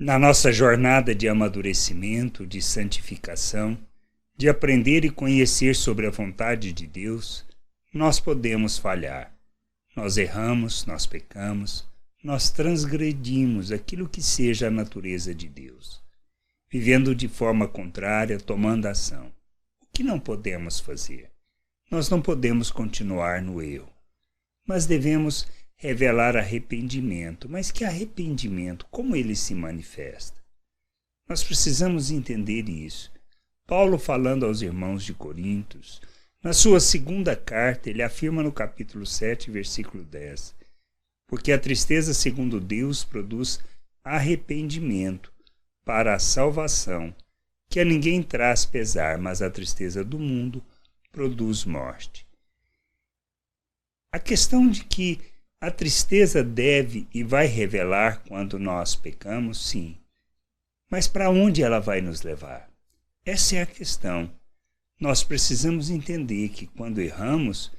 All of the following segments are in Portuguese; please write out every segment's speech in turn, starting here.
Na nossa jornada de amadurecimento, de santificação, de aprender e conhecer sobre a vontade de Deus, nós podemos falhar. Nós erramos, nós pecamos, nós transgredimos aquilo que seja a natureza de Deus, vivendo de forma contrária, tomando ação. O que não podemos fazer? Nós não podemos continuar no erro, mas devemos revelar arrependimento. Mas que arrependimento? Como ele se manifesta? Nós precisamos entender isso. Paulo, falando aos irmãos de Corintos, na sua segunda carta, ele afirma no capítulo 7, versículo 10, porque a tristeza segundo Deus produz arrependimento para a salvação, que a ninguém traz pesar, mas a tristeza do mundo produz morte. A questão de que a tristeza deve e vai revelar quando nós pecamos, sim. Mas para onde ela vai nos levar? Essa é a questão. Nós precisamos entender que quando erramos,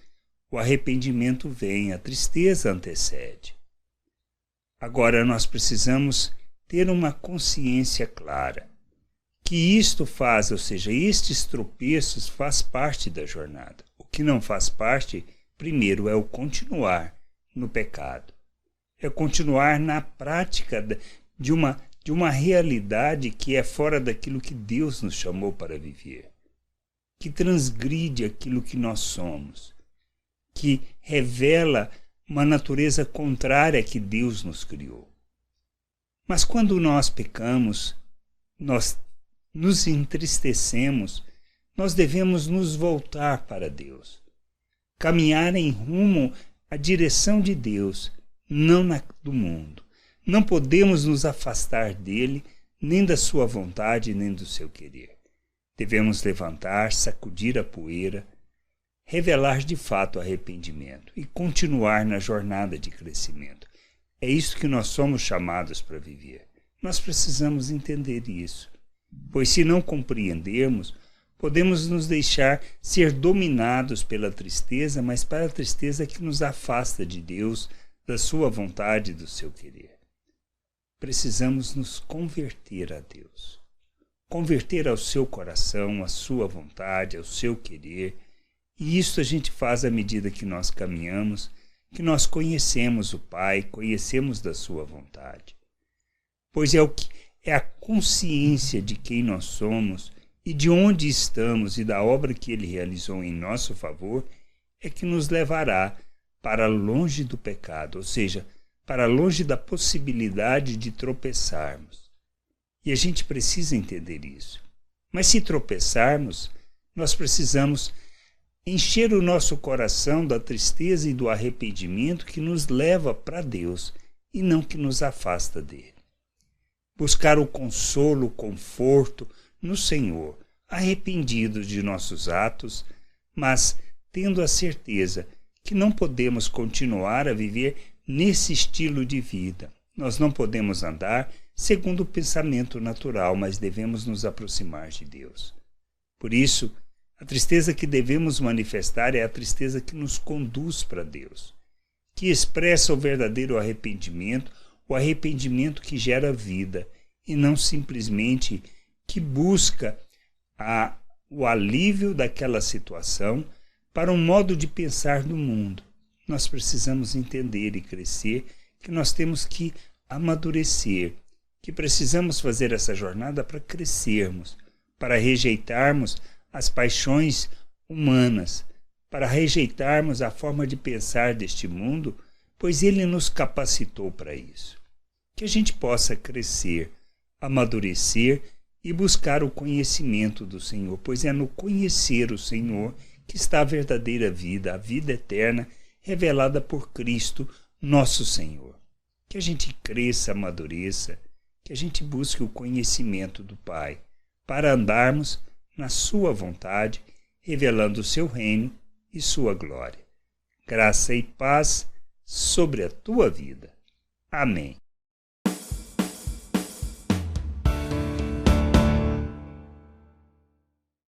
o arrependimento vem, a tristeza antecede. Agora nós precisamos ter uma consciência clara que isto faz, ou seja, estes tropeços faz parte da jornada. O que não faz parte, primeiro, é o continuar no pecado. É continuar na prática de uma realidade que é fora daquilo que Deus nos chamou para viver, que transgride aquilo que nós somos, que revela uma natureza contrária que Deus nos criou. Mas quando nós pecamos, nós nos entristecemos, nós devemos nos voltar para Deus, caminhar em rumo à direção de Deus, não na do mundo. Não podemos nos afastar dele, nem da sua vontade, nem do seu querer. Devemos levantar, sacudir a poeira, revelar de fato arrependimento e continuar na jornada de crescimento. É isso que nós somos chamados para viver. Nós precisamos entender isso, pois se não compreendermos, podemos nos deixar ser dominados pela tristeza, mas para a tristeza que nos afasta de Deus, da sua vontade e do seu querer. Precisamos nos converter a Deus, converter ao seu coração, à sua vontade, ao seu querer, e isso a gente faz à medida que nós caminhamos, que nós conhecemos o Pai, conhecemos da sua vontade. Pois é a consciência de quem nós somos e de onde estamos e da obra que ele realizou em nosso favor é que nos levará para longe do pecado, ou seja, para longe da possibilidade de tropeçarmos. E a gente precisa entender isso. Mas se tropeçarmos, nós precisamos encher o nosso coração da tristeza e do arrependimento que nos leva para Deus e não que nos afasta dele. Buscar o consolo, o conforto no Senhor, arrependidos de nossos atos, mas tendo a certeza que não podemos continuar a viver nesse estilo de vida. Nós não podemos andar segundo o pensamento natural, mas devemos nos aproximar de Deus. Por isso, a tristeza que devemos manifestar é a tristeza que nos conduz para Deus, que expressa o verdadeiro arrependimento, o arrependimento que gera vida, e não simplesmente que busca o alívio daquela situação para um modo de pensar do mundo. Nós precisamos entender e crescer que nós temos que amadurecer, que precisamos fazer essa jornada para crescermos, para rejeitarmos as paixões humanas, para rejeitarmos a forma de pensar deste mundo, pois ele nos capacitou para isso. Que a gente possa crescer, amadurecer e buscar o conhecimento do Senhor, pois é no conhecer o Senhor que está a verdadeira vida, a vida eterna, revelada por Cristo, nosso Senhor. Que a gente cresça, amadureça, que a gente busque o conhecimento do Pai, para andarmos na sua vontade, revelando o seu reino e sua glória. Graça e paz sobre a tua vida. Amém.